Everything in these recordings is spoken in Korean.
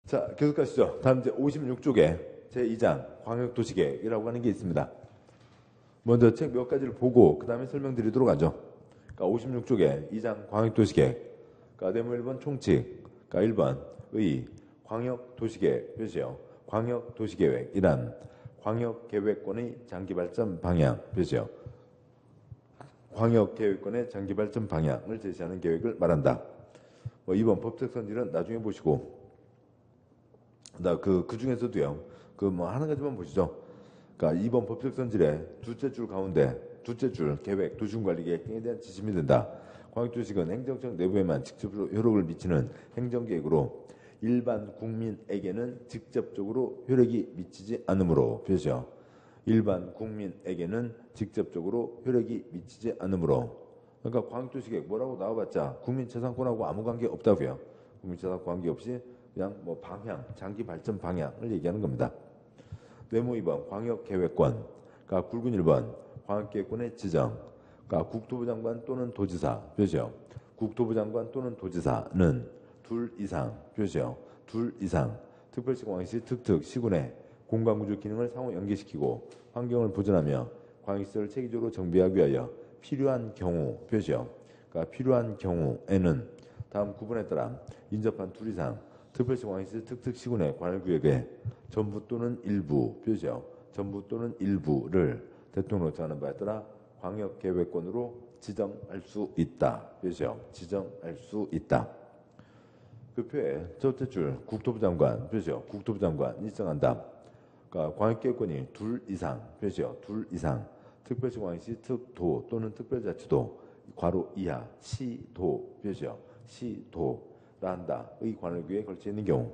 자, 계속 가시죠. 다음 이제 56쪽에 제2장 광역도시계획이라고 하는 게 있습니다. 먼저 책 몇 가지를 보고 그 다음에 설명드리도록 하죠. 그러니까 56쪽에 2장 광역도시계획, 그러니까 네모 1번 총칙, 그러니까 1번 의 광역도시계획 표시요. 광역도시계획이란 광역계획권의 장기발전 방향 표시요. 광역계획권의 장기발전 방향을 제시하는 계획을 말한다. 2번 법적 선지는 나중에 보시고, 그 중에서도요, 한 가지만 보시죠. 그러니까 2번 법적 선질의 둘째 줄 가운데, 둘째 줄 계획, 도시군관리계획 등에 대한 지침이 된다. 광역도시는 행정청 내부에만 직접적으로 효력을 미치는 행정계획으로 일반 국민에게는 직접적으로 효력이 미치지 않으므로 표시요. 일반 국민에게는 직접적으로 효력이 미치지 않으므로. 그러니까 광역도시계획 뭐라고 나와봤자 국민재산권하고 아무 관계 없다고요. 국민재산권 관계없이 그냥 방향, 장기 발전 방향을 얘기하는 겁니다. 네모 2번 광역계획권, 그러니까 굵은 1번 광역계획권의 지정, 그러니까 국토부 장관 또는 도지사 표시요. 국토부 장관 또는 도지사는 둘 이상 표시요. 둘 이상 특별시 광역시 특특 시군의 공간구조 기능을 상호 연계시키고 환경을 보존하며 광역시설을 체계적으로 정비하기 위하여 필요한 경우 표시요. 그러니까 필요한 경우에는 다음 구분에 따라 인접한 둘 이상 특별시 광역시 특특시군의 관할구역에 전부 또는 일부 표시요. 전부 또는 일부를 대통령으로 정하는 바에 따라 광역계획권으로 지정할 수 있다. 표시요. 지정할 수 있다. 그 표에 첫째 줄 국토부 장관 표시요. 국토부 장관이 지정한다. 그러니까 광역계획권이 둘 이상 표시요. 둘 이상 특별시 광역시 특도 또는 특별자치도 괄호 이하 시도 표시요. 시도라 한다의 관할구에 걸쳐 있는 경우,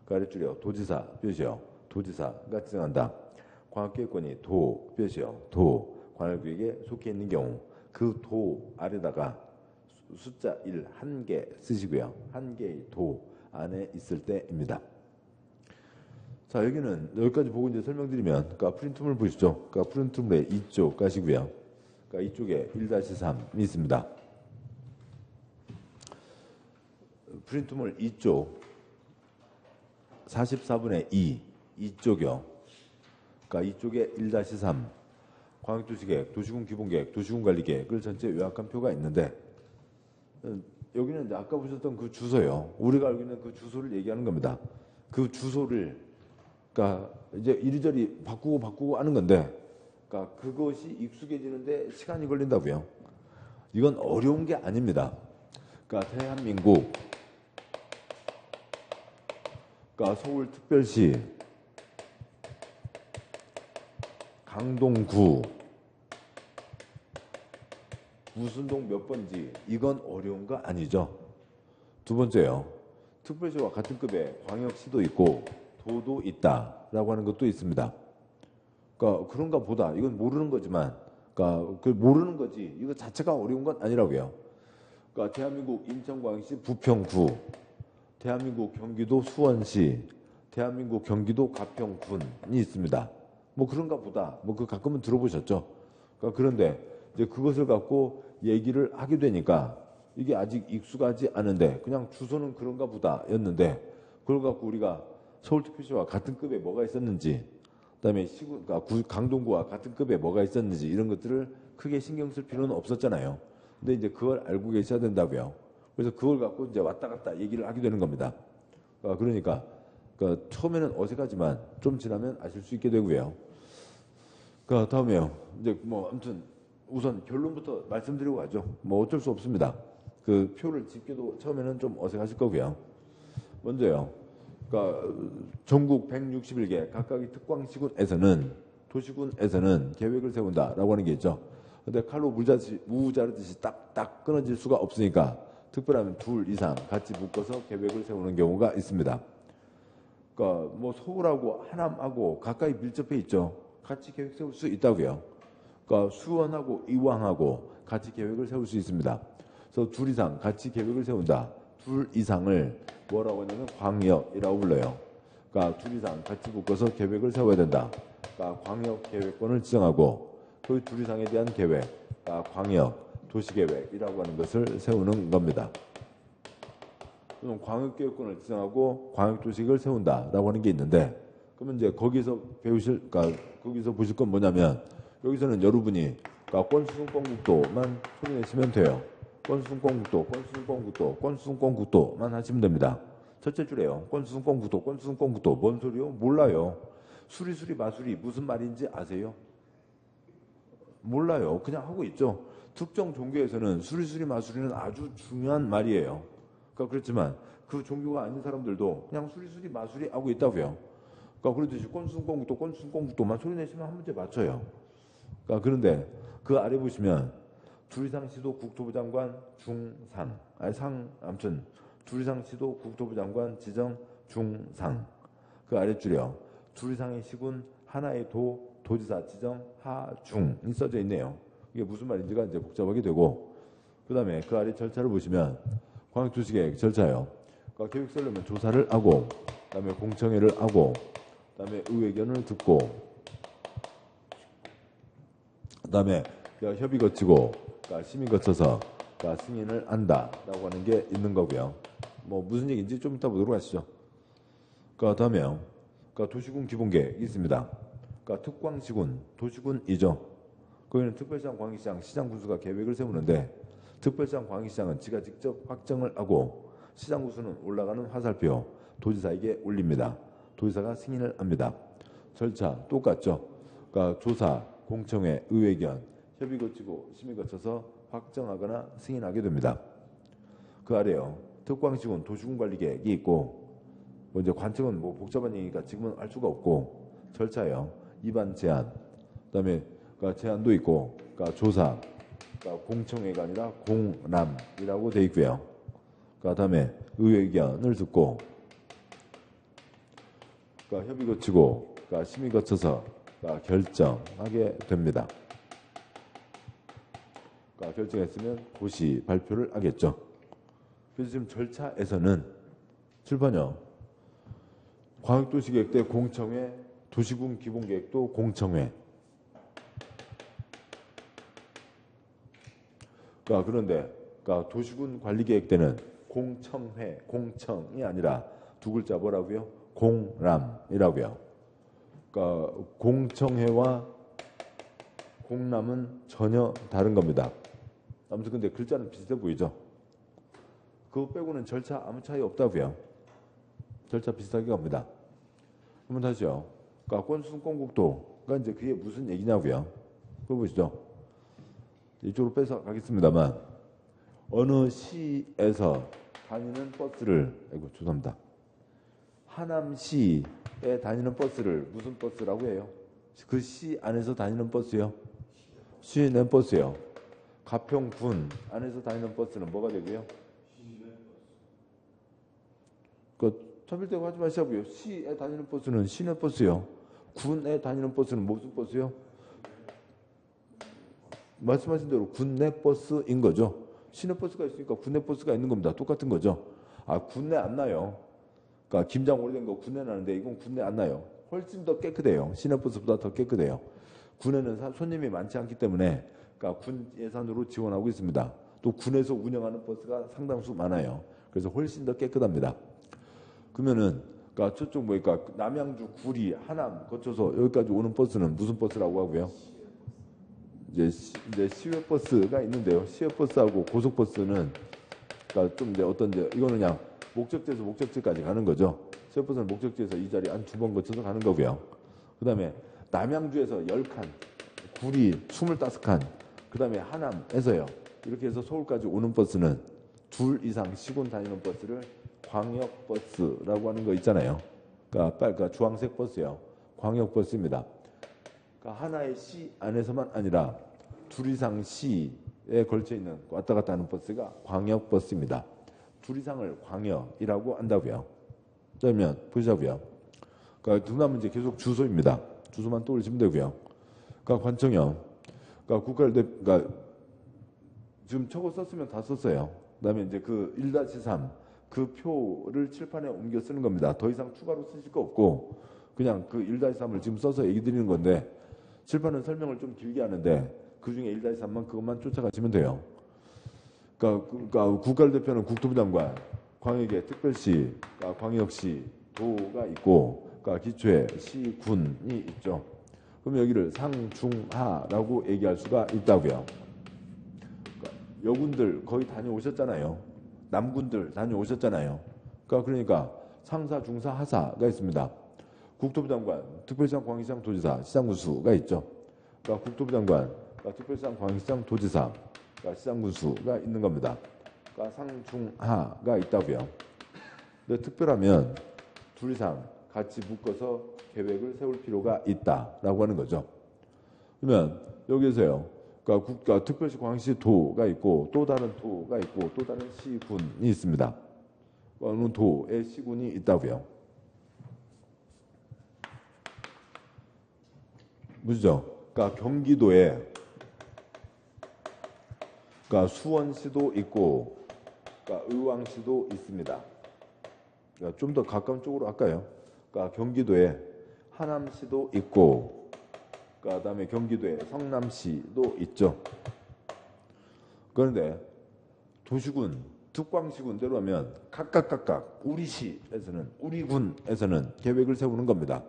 가로 줄여 도지사 표시요. 도지사가 지정한다. 광역계획권이 도 표시요. 도 관할구역에 속해 있는 경우 그 도 아래다가 숫자 1 한 개 쓰시고요. 한 개의 도 안에 있을 때입니다. 자, 여기까지 보고 이제 설명드리면, 그러니까 프린트물 보시죠. 그러니까 프린트물의 이쪽 가시고요. 그러니까 이쪽에 1-3이 있습니다. 프린트물 이쪽 44분의 2 이쪽이요. 그러니까 이쪽에 1-3 광역도시계획, 도시군 기본계획, 도시군 관리계획을 전체 요약한 표가 있는데, 여기는 이제 아까 보셨던 그 주소요. 우리가 알고 있는 그 주소를 얘기하는 겁니다. 그 주소를, 그러니까 이제 이리저리 바꾸고 하는 건데, 그러니까 그것이 익숙해지는데 시간이 걸린다고요. 이건 어려운 게 아닙니다. 그러니까 대한민국, 그러니까 서울특별시 강동구 무슨 동 몇 번지, 이건 어려운 거 아니죠. 두 번째요. 특별시와 같은 급의 광역시도 있고 도도 있다라고 하는 것도 있습니다. 그러니까 그런가 보다. 이건 모르는 거지만, 그러니까 그 모르는 거지. 이거 자체가 어려운 건 아니라고요. 그러니까 대한민국 인천광역시 부평구, 대한민국 경기도 수원시, 대한민국 경기도 가평군이 있습니다. 그런가 보다. 그 가끔은 들어보셨죠. 그러니까 그런데 이제 그것을 갖고 얘기를 하게 되니까 이게 아직 익숙하지 않은데 그냥 주소는 그런가 보다였는데, 그걸 갖고 우리가 서울특별시와 같은 급에 뭐가 있었는지, 그다음에 강동구와 같은 급에 뭐가 있었는지 이런 것들을 크게 신경 쓸 필요는 없었잖아요. 근데 이제 그걸 알고 계셔야 된다고요. 그래서 그걸 갖고 이제 왔다 갔다 얘기를 하게 되는 겁니다. 그러니까 처음에는 어색하지만 좀 지나면 아실 수 있게 되고요. 다음에요. 이제 아무튼 우선 결론부터 말씀드리고 가죠. 어쩔 수 없습니다. 그 표를 집기도 처음에는 좀 어색하실 거고요. 먼저요. 그러니까 전국 161개 각각의 특광시군에서는, 도시군에서는 계획을 세운다라고 하는 게 있죠. 근데 칼로 무 자르듯이 딱딱 끊어질 수가 없으니까 특별하면 둘 이상 같이 묶어서 계획을 세우는 경우가 있습니다. 그러니까 서울하고 하남하고 가까이 밀접해 있죠. 같이 계획 세울 수 있다고요. 그러니까 수원하고 이왕하고 같이 계획을 세울 수 있습니다. 그래서 둘 이상 같이 계획을 세운다. 둘 이상을 뭐라고 하냐면 광역이라고 불러요. 그러니까 둘 이상 같이 묶어서 계획을 세워야 된다. 그러니까 광역 계획권을 지정하고 그 둘 이상에 대한 계획, 그러니까 광역 도시계획이라고 하는 것을 세우는 겁니다. 또는 광역교육권을 지정하고 광역도시를 세운다라고 하는 게 있는데, 그러면 이제 거기서 거기서 보실 건 뭐냐면, 여기서는 여러분이 권수순권국도만 소리내시면 돼요. 권수순권국도만 하시면 됩니다. 첫째 줄에요. 권수순권국도. 뭔 소리요? 몰라요. 수리수리 마수리 무슨 말인지 아세요? 몰라요. 그냥 하고 있죠. 특정 종교에서는 수리수리 마수리는 아주 중요한 말이에요. 그러니까 그렇지만 그 종교가 아닌 사람들도 그냥 수리수리 마수리 하고 있다고요. 그러니까 그러듯이 권수순권국도만 소리내시면 한 문제 맞춰요. 그러니까 그런데 그 아래 보시면 두리상시도 국토부 장관 중상, 아무튼 두리상시도 국토부 장관 지정 중상, 그 아랫줄이요. 두리상의 시군 하나의 도지사 지정 하중이 써져 있네요. 이게 무슨 말인지가 이제 복잡하게 되고, 그 다음에 그 아래 절차를 보시면 광역도시계획 절차요. 그러니까 계획 쓰려면 조사를 하고, 그 다음에 공청회를 하고, 그 다음에 의견을 듣고, 그 다음에 협의 거치고, 그러니까 심의 거쳐서 그러니까 승인을 한다라고 하는 게 있는 거고요. 뭐 무슨 얘기인지 좀 이따 보도록 하시죠. 그 다음에요. 그러니까 도시군 기본계획이 있습니다. 그러니까 특광시군, 도시군이죠. 거기는 특별시장, 광역시장, 시장 군수가 계획을 세우는데, 특별시장, 광역시장은 지가 직접 확정을 하고, 시장 군수는 올라가는 화살표 도지사에게 올립니다. 도지사가 승인을 합니다. 절차 똑같죠. 그러니까 조사, 공청회, 의회견, 협의 거치고 심의 거쳐서 확정하거나 승인하게 됩니다. 그 아래요. 특광시군 도시군 관리 계획이 있고, 뭐 이제 관청은 뭐 복잡한 얘기니까 지금은 알 수가 없고, 절차요. 입안 제한, 그다음에 그러니까 제한도 있고, 그러니까 조사, 그러니까 공청회가 아니라 공람이라고 돼 있고요. 그다음에 의견을 듣고, 그러니까 협의 거치고, 그러니까 심의 거쳐서 그러니까 결정하게 됩니다. 그러니까 결정했으면 고시 발표를 하겠죠. 그래서 지금 절차에서는 7번이요. 광역도시계획 때 공청회, 도시군 기본계획도 공청회. 그러니까 그런데 도시군 관리계획 때는 공청이 아니라 두 글자 뭐라고요? 공람이라고요. 그러니까 공청회와 공람은 전혀 다른 겁니다. 아무튼 근데 글자는 비슷해 보이죠? 그거 빼고는 절차 아무 차이 없다고요. 절차 비슷하게 갑니다. 한번 다시요. 그러니까 권수순권국도가 이제 그게 무슨 얘기냐고요. 그거 보시죠. 이쪽으로 빼서 가겠습니다만, 어느 시에서 다니는 버스를, 죄송합니다. 하남시에 다니는 버스를 무슨 버스라고 해요? 그 시 안에서 다니는 버스요? 시내 버스요. 가평군 안에서 다니는 버스는 뭐가 되고요? 차별대고 하지 마시고요. 시에 다니는 버스는 시내 버스요. 군에 다니는 버스는 무슨 버스요? 말씀하신 대로 군내 버스인 거죠. 시내 버스가 있으니까 군내 버스가 있는 겁니다. 똑같은 거죠. 군내 안 나요. 그러니까 김장 오래된 거 군내 나는데 이건 군내 안 나요. 훨씬 더 깨끗해요. 시내 버스보다 더 깨끗해요. 군에는 손님이 많지 않기 때문에 그러니까 군 예산으로 지원하고 있습니다. 또 군에서 운영하는 버스가 상당수 많아요. 그래서 훨씬 더 깨끗합니다. 그러면은 그러니까 저쪽 그러니까 남양주, 구리, 하남 거쳐서 여기까지 오는 버스는 무슨 버스라고 하고요? 이제 시외버스가 있는데요. 시외버스하고 고속버스는 그러니까 좀 이제 어떤 이제 이거는 그냥 목적지에서 목적지까지 가는 거죠. 시외버스는 목적지에서 이 자리 한 2번 거쳐서 가는 거고요. 그다음에 남양주에서 10칸, 구리 25칸, 그다음에 하남에서요. 이렇게 해서 서울까지 오는 버스는 둘 이상 시군 다니는 버스를 광역버스라고 하는 거 있잖아요. 그러니까 주황색 버스요. 광역버스입니다. 그러니까 하나의 시 안에서만 아니라 둘 이상 시에 걸쳐 있는 왔다 갔다 하는 버스가 광역버스입니다. 둘 이상을 광역이라고 한다고요. 그러면 보시자고요. 그러니까 그다음은 이제 계속 주소입니다. 주소만 떠올리시면 되고요. 그러니까 관청형, 그러니까 지금 저거 썼으면 다 썼어요. 그다음에 이제 그 1-3 그 표를 칠판에 옮겨 쓰는 겁니다. 더 이상 추가로 쓰실 거 없고 그냥 그 1-3을 지금 써서 얘기 드리는 건데, 칠판은 설명을 좀 길게 하는데 그 중에 1-3만 그것만 쫓아가시면 돼요. 그러니까 국가를 대표하는 국토부 장관, 광역에 특별시, 광역시, 도가 있고, 기초에 시, 군이 있죠. 그럼 여기를 상중하라고 얘기할 수가 있다고요. 여군들 거의 다녀오셨잖아요. 남군들 다녀오셨잖아요. 그러니까 상사, 중사, 하사가 있습니다. 국토부 장관, 특별시장, 광역시장, 도지사, 시장군수가 있죠. 국토부 장관, 특별시장, 광역시장, 도지사, 시장군수가 있는 겁니다. 상중하가 있다고요. 근데 특별하면 둘 이상 같이 묶어서 계획을 세울 필요가 있다라고 하는 거죠. 그러면 여기에서요. 특별시, 광역시, 도가 있고 또 다른 도가 있고 또 다른 시군이 있습니다. 어느 도에 시군이 있다고요. 무죠? 경기도에 수원시도 있고 의왕시도 있습니다. 좀 더 가까운 쪽으로 할까요? 경기도에 하남시도 있고 그다음에 경기도에 성남시도 있죠. 그런데 도시군, 특광시군대로 하면 각각 우리 시에서는 우리 군에서는 계획을 세우는 겁니다.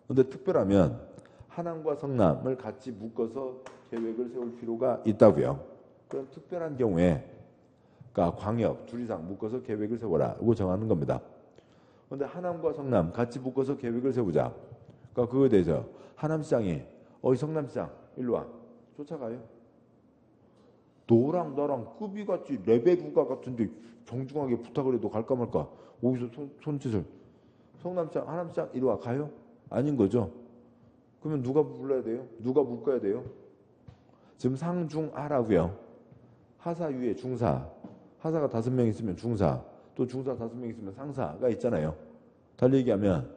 그런데 특별하면 하남과 성남을 같이 묶어서 계획을 세울 필요가 있다고요. 그럼 특별한 경우에 광역 둘 이상 묶어서 계획을 세워라고 정하는 겁니다. 그런데 하남과 성남 같이 묶어서 계획을 세우자. 그거에 대해서 하남시장이 성남시장 일로 와. 쫓아가요. 너랑 나랑 급이 같지 레벨구가 같은데 정중하게 부탁을 해도 갈까 말까. 어디서 손짓을. 성남시장 하남시장 이리 와. 가요? 아닌 거죠. 그러면 누가 불러야 돼요? 누가 묶어야 돼요? 지금 상중하라고요. 하사 위에 중사. 하사가 5명 있으면 중사. 또 중사 5명 있으면 상사가 있잖아요. 달리 얘기하면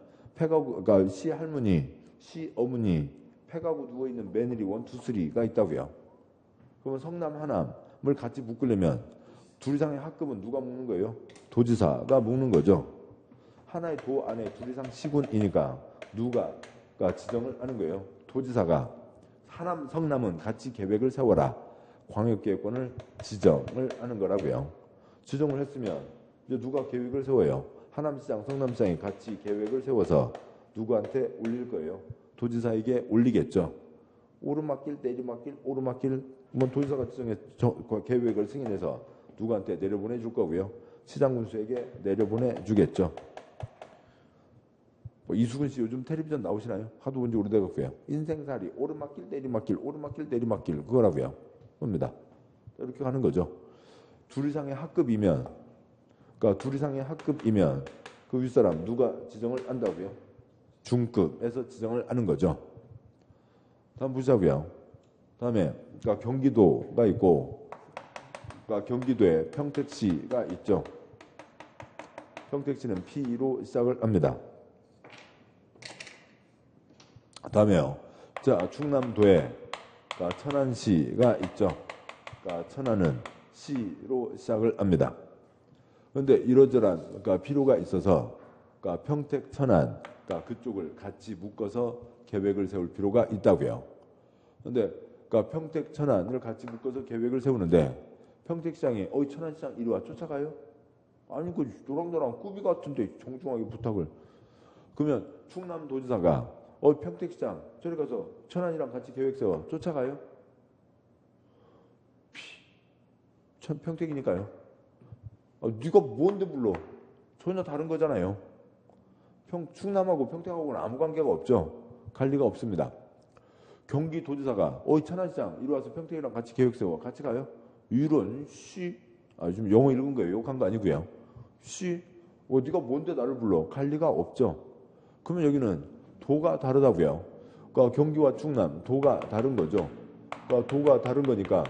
시 할머니, 시 어머니, 폐가구 누워있는 며느리 1, 2, 3가 있다고요. 그러면 성남, 하남을 같이 묶으려면 둘 이상의 학급은 누가 묶는 거예요? 도지사가 묶는 거죠. 하나의 도 안에 둘 이상 시군이니까 누가 지정을 하는 거예요. 도지사가 하남, 성남은 같이 계획을 세워라. 광역계획권을 지정을 하는 거라고요. 지정을 했으면 이제 누가 계획을 세워요? 하남시장, 성남시장이 같이 계획을 세워서 누구한테 올릴 거예요? 도지사에게 올리겠죠. 오르막길, 내리막길, 오르막길, 도지사가 지정해 계획을 승인해서 누구한테 내려보내 줄 거고요. 시장군수에게 내려보내 주겠죠. 이수근 씨 요즘 텔레비전 나오시나요? 하도 본지 오래돼갖고요. 인생살이 오르막길, 내리막길, 오르막길, 내리막길 그거라고요. 겁니다. 이렇게 하는 거죠. 둘 이상의 학급이면 그 윗사람 누가 지정을 한다고요? 중급에서 지정을 하는 거죠. 다음 보자고요. 다음에 경기도가 있고 경기도에 평택시가 있죠. 평택시는 P로 시작을 합니다. 다음에요. 충남도에 천안시가 있죠. 천안은 시로 시작을 합니다. 그런데 이러저러한 필요가 있어서 평택, 천안 그쪽을 같이 묶어서 계획을 세울 필요가 있다고요. 그런데 평택, 천안을 같이 묶어서 계획을 세우는데 평택시장이 천안시장 이리 와 쫓아가요? 아니 너랑 꾸비 같은데 정중하게 부탁을. 그러면 충남도지사가 평택시장 저리 가서 천안이랑 같이 계획 세워 쫓아가요? 평택이니까요. 네가 뭔데 불러? 전혀 다른 거잖아요. 충남하고 평택하고는 아무 관계가 없죠. 갈 리가 없습니다. 경기도지사가 천안시장 이리 와서 평택이랑 같이 계획 세워 같이 가요? 이런 지금 영어 읽은 거예요. 욕한 거 아니고요. 네가 뭔데 나를 불러? 갈 리가 없죠. 그러면 여기는 도가 다르다고요. 경기와 충남 도가 다른 거죠. 도가 다른 거니까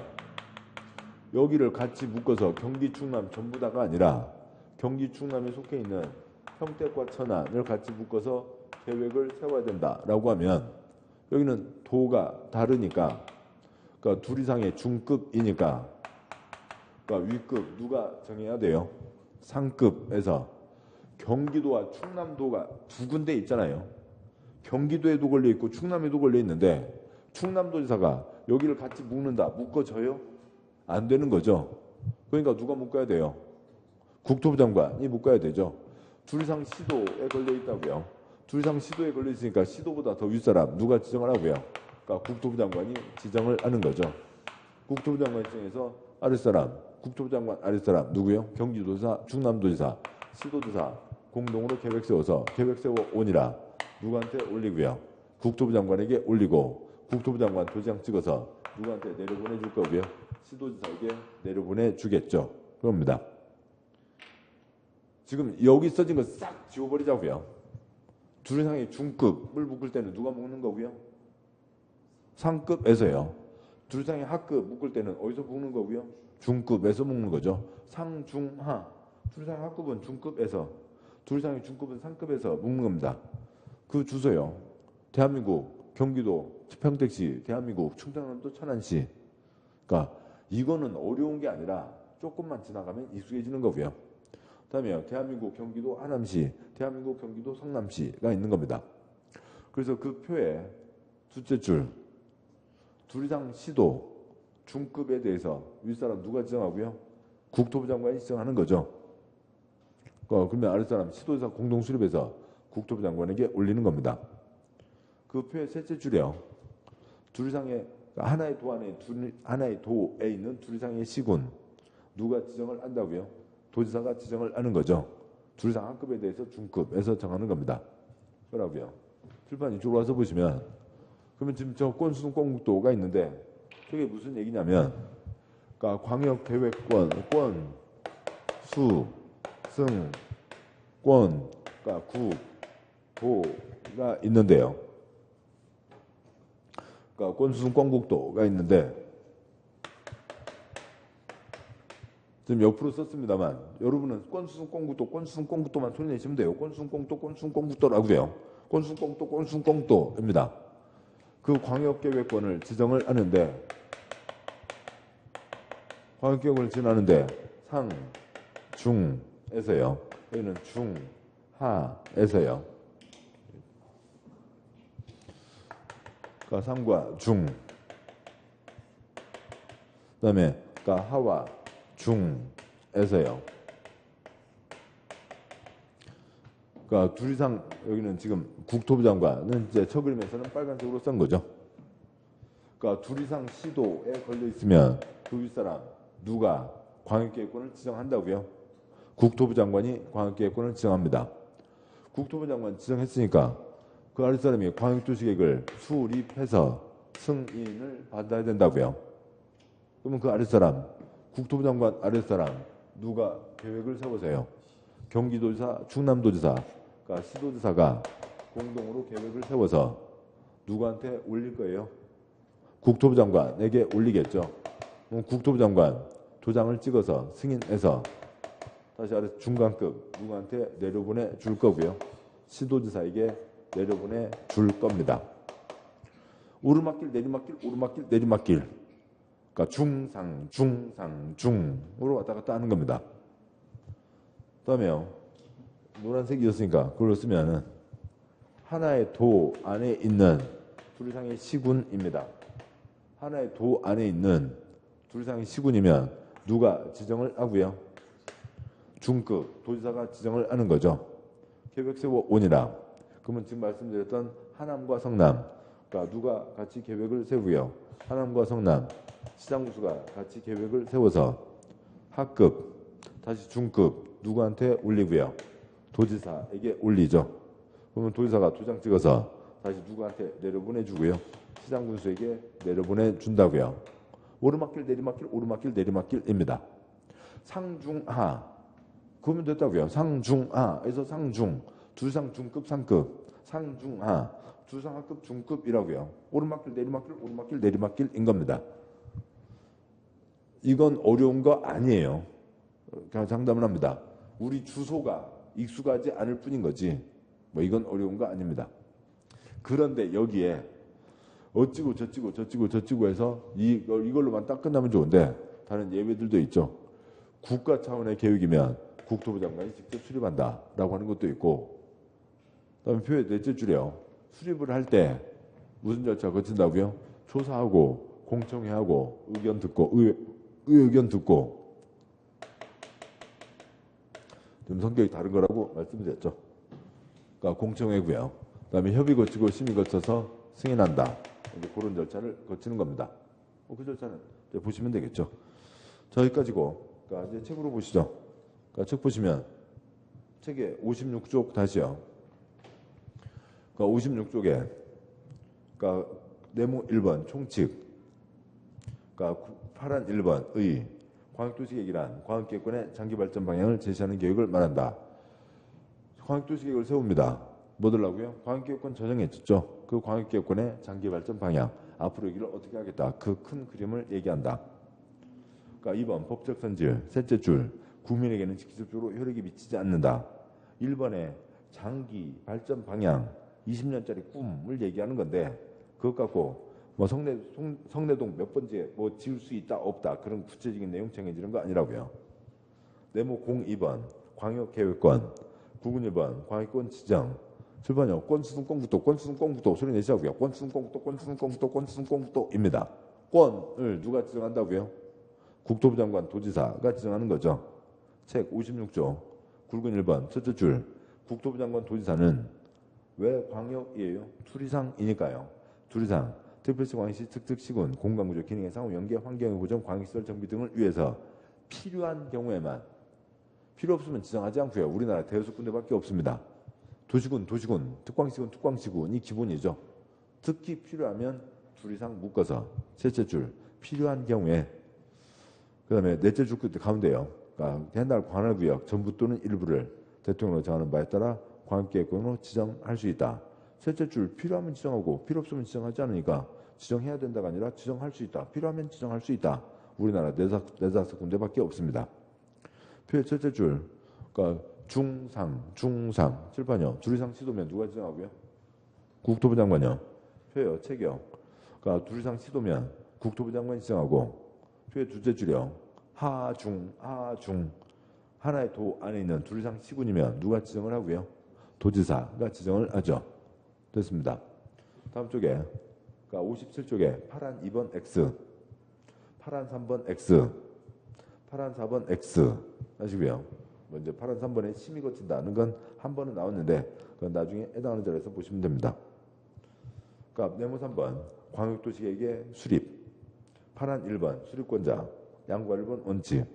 여기를 같이 묶어서 경기, 충남 전부 다가 아니라 경기, 충남에 속해 있는 평택과 천안을 같이 묶어서 계획을 세워야 된다라고 하면 여기는 도가 다르니까 둘 이상의 중급이니까 위급 누가 정해야 돼요? 상급에서 경기도와 충남도가 두 군데 있잖아요. 경기도에도 걸려있고 충남에도 걸려있는데 충남도지사가 여기를 같이 묶는다. 묶어져요? 안 되는 거죠. 그러니까 누가 묶어야 돼요? 국토부 장관이 묶어야 되죠. 둘이상 시도에 걸려 있다고요. 둘이상 시도에 걸려 있으니까 시도보다 더 윗사람 누가 지정을 하고요. 그러니까 국토부 장관이 지정을 하는 거죠. 국토부 장관 입장에서 아랫사람, 국토부 장관 아랫사람 누구요? 경기도지사, 충남도지사, 시도지사 공동으로 계획 세워서 계획 세워 오니라 누구한테 올리고요. 국토부 장관에게 올리고 국토부 장관 도장 찍어서 누구한테 내려보내줄 거고요. 시도지사에게 내려보내 주겠죠. 그겁니다. 지금 여기 써진 거 싹 지워버리자고요. 둘이상의 중급을 묶을 때는 누가 묶는 거고요? 상급에서요. 둘이상의 하급 묶을 때는 어디서 묶는 거고요? 중급에서 묶는 거죠. 상중하. 둘이상의 하급은 중급에서, 둘이상의 중급은 상급에서 묶는 겁니다. 그 주소요. 대한민국 경기도 평택시, 대한민국 충청남도 천안시. 그러니까 이거는 어려운 게 아니라 조금만 지나가면 익숙해지는 거고요. 그다음에 대한민국 경기도 하남시, 대한민국 경기도 성남시가 있는 겁니다. 그래서 그 표에 둘째 줄 둘이상 시도 중급에 대해서 윗사람 누가 지정하고요? 국토부 장관이 지정하는 거죠. 그러면 아랫사람 시도지사 공동 수립해서 국토부 장관에게 올리는 겁니다. 그 표의 셋째 줄이요. 둘이상의 하나의 도에 있는 둘이상의 시군 누가 지정을 한다고요? 도지사가 지정을 하는 거죠. 둘이상 한급에 대해서 중급에서 정하는 겁니다. 그러고요. 출판 이쪽으로 와서 보시면 그러면 지금 저 권수동 꽁국도가 있는데 저게 무슨 얘기냐면 그러니까 광역계획권, 수, 승, 권, 그러니까 국, 도가 있는데요. 그러니까 권수동 꽁국도가 있는데 지금 옆으로 썼습니다만 여러분은 권수동 꽁국도만 손에 내시면 돼요. 권수동 꽁국도라고요. 권수동 꽁국도입니다. 그 광역계획권을 지정을 하는데 광역계획권을 지정하는데 상, 중에서요. 여기는 중, 하에서요. 그러니까 상과 중 그다음에 그러니까 하와 중에서요. 그러니까 둘이상 여기는 지금 국토부 장관은 이제 저 그림에서는 빨간색으로 쓴 거죠. 그러니까 둘이상 시도에 걸려 있으면 그 윗사람 누가 광역계획권을 지정한다고요? 국토부 장관이 광역계획권을 지정합니다. 국토부 장관 지정했으니까 그 아랫사람이 광역도시계획을 수립해서 승인을 받아야 된다고요. 그러면 그 아랫사람 국토부 장관 아랫사람 누가 계획을 세우세요? 경기도지사, 충남도지사, 그러니까 시도지사가 공동으로 계획을 세워서 누구한테 올릴 거예요? 국토부 장관에게 올리겠죠. 그럼 국토부 장관 도장을 찍어서 승인해서 다시 아래 중간급 누구한테 내려보내 줄 거고요. 시도지사에게 내려보내 줄 겁니다. 오르막길, 내리막길, 오르막길, 내리막길. 그러니까 중으로 왔다 갔다 하는 겁니다. 그다음에요. 노란색이었으니까 그걸로 쓰면은 하나의 도 안에 있는 둘이상의 시군입니다. 하나의 도 안에 있는 둘이상의 시군이면 누가 지정을 하고요? 중급 도지사가 지정을 하는 거죠. 계획 세워 오니라. 그러면 지금 말씀드렸던 하남과 성남, 그러니까 누가 같이 계획을 세우고요. 하남과 성남 시장군수가 같이 계획을 세워서 하급 다시 중급 누구한테 올리고요. 도지사에게 올리죠. 그러면 도지사가 도장 찍어서 다시 누구한테 내려보내주고요. 시장군수에게 내려보내준다고요. 오르막길 내리막길 오르막길 내리막길입니다. 상중하 그러면 됐다고요. 상중하에서 상중 둘상 중급 상급 상중하 둘상 하급 중급이라고요. 오르막길 내리막길 오르막길 내리막길인 겁니다. 이건 어려운 거 아니에요. 그냥 장담을 합니다. 우리 주소가 익숙하지 않을 뿐인 거지 뭐 이건 어려운 거 아닙니다. 그런데 여기에 어찌고 저찌고 해서 이걸로만 딱 끝나면 좋은데 다른 예외들도 있죠. 국가 차원의 계획이면 국토부 장관이 직접 수립한다라고 하는 것도 있고 그다음에 표의 넷째 줄이요. 수립을 할 때 무슨 절차 거친다고요? 조사하고 공청회하고 의견 듣고 의견 듣고 좀 성격이 다른 거라고 말씀드렸죠. 그러니까 공청회고요. 그다음에 협의 거치고 심의 거쳐서 승인한다. 이제 그런 절차를 거치는 겁니다. 그 절차는 이제 보시면 되겠죠. 자, 여기까지고. 그러니까 이제 책으로 보시죠. 그러니까 책 보시면 책의 56쪽 다시요. 그러니까 56쪽에 그러니까 네모 1번 총칙, 그러니까 파란 1번의 광역도시 계획이란 광역계획권의 장기 발전 방향을 제시하는 계획을 말한다. 광역도시 계획을 세웁니다. 뭐들라고요? 광역계획권 전형했죠. 그 광역계획권의 장기 발전 방향, 앞으로 여기를 어떻게 하겠다. 그 큰 그림을 얘기한다. 그러니까 2번 법적 선질, 셋째 줄, 국민에게는 직접적으로 효력이 미치지 않는다. 1번의 장기 발전 방향, 20년짜리 꿈을 얘기하는 건데 그것 갖고 뭐 성내동 몇 번째 뭐 지을 수 있다 없다 그런 구체적인 내용 정해지는 거 아니라고요. 네모 02번 광역계획권, 9군 1번 광역권 지정, 7번요 권수둔권국도 소리 내시라고요. 권수둔권국도입니다. 권을 누가 지정한다고요? 국토부 장관 도지사가 지정하는 거죠. 책 56조 9군 1번 첫째 줄, 국토부 장관 도지사는 왜 광역이에요? 투리상이니까요. 투리상 특별시 광역시 특특시군 공간구조 기능의 상호 연계 환경의 보전 광역시설 정비 등을 위해서 필요한 경우에만, 필요 없으면 지정하지 않고요. 우리나라 대여섯 군데밖에 없습니다. 도시군 특광시군이 기본이죠. 특히 필요하면 투리상 묶어서 셋째 줄 필요한 경우에, 그 다음에 넷째 줄 가운데요. 그러니까 옛날 관할구역 전부 또는 일부를 대통령으로 정하는 바에 따라 광역계획권으로 지정할 수 있다. 셋째 줄 필요하면 지정하고 필요 없으면 지정하지 않으니까 지정해야 된다가 아니라 지정할 수 있다. 필요하면 지정할 수 있다. 우리나라 네다섯 군데밖에 없습니다. 표의 첫째 줄, 그러니까 중상 칠판이요. 두리상 시도면 누가 지정하고요? 국토부 장관이요. 표요 책이요. 그러니까 두리상 시도면 국토부 장관이 지정하고, 표의 둘째 줄이요. 하중 하나의 도 안에 있는 두리상 시군이면 누가 지정을 하고요? 도지사가 지정을 하죠. 됐습니다. 다음 쪽에, 그러니까 57쪽에 파란 2번 X, 파란 3번 X, 파란 4번 X 하시고요. 먼저 파란 3번에 심의 거친다는 건 한 번은 나왔는데 그건 나중에 해당하는 자리에서 보시면 됩니다. 그러니까 네모 3번 광역도시계획의 수립, 파란 1번 수립권자, 양과 1번 원칙.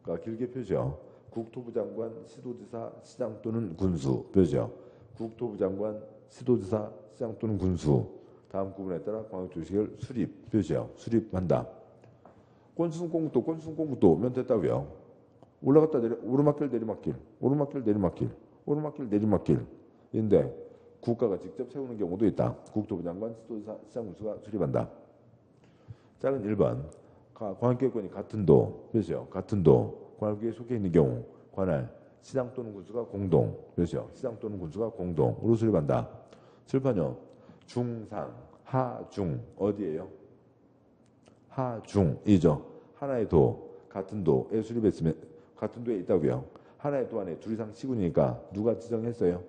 그러니까 길게 표죠. 국토부 장관, 시도지사, 시장 또는 군수 표죠. 국토부 장관, 시도지사, 시장 또는 군수. 다음 구분에 따라 광역도시계획을 수립 표죠. 수립한다. 권수공국도면 됐다고요. 올라갔다 오르막길 내리막길인데 국가가 직접 세우는 경우도 있다. 국토부 장관, 시도지사, 시장 군수가 수립한다. 작은 1번 광역계획권이 같은 도 표시요. 같은 도 광역계획에 속해 있는 경우 관할 시장 또는 군수가 공동 표시요. 시장 또는 군수가 공동으로 수립한다. 칠판요. 중상 하중 어디예요? 하중이죠. 하나의 도 같은 도에 수립했으면 같은 도에 있다고요. 하나의 도 안에 두리상 시군이니까 누가 지정했어요?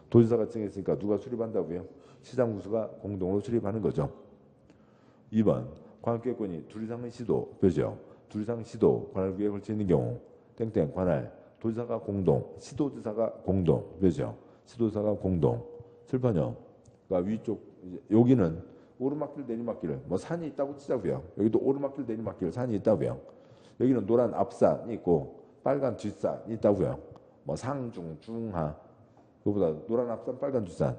도지사가 지정했으니까 누가 수립한다고요? 시장 군수가 공동으로 수립하는 거죠. 2번 광역계획권이 두리상의 시도 표시요. 두리상 시도 관할구에 걸쳐 있는 경우 땡땡 관할 도지사가 공동, 시도지사가 공동 표시요. 시도지사가 공동. 칠판요. 그러니까 위쪽 여기는 오르막길 내리막길 뭐 산이 있다고 치자고요. 여기도 오르막길 내리막길 산이 있다고요. 여기는 노란 앞산이 있고 빨간 뒷산이 있다고요. 뭐 상중 중하 그보다 노란 앞산 빨간 뒷산.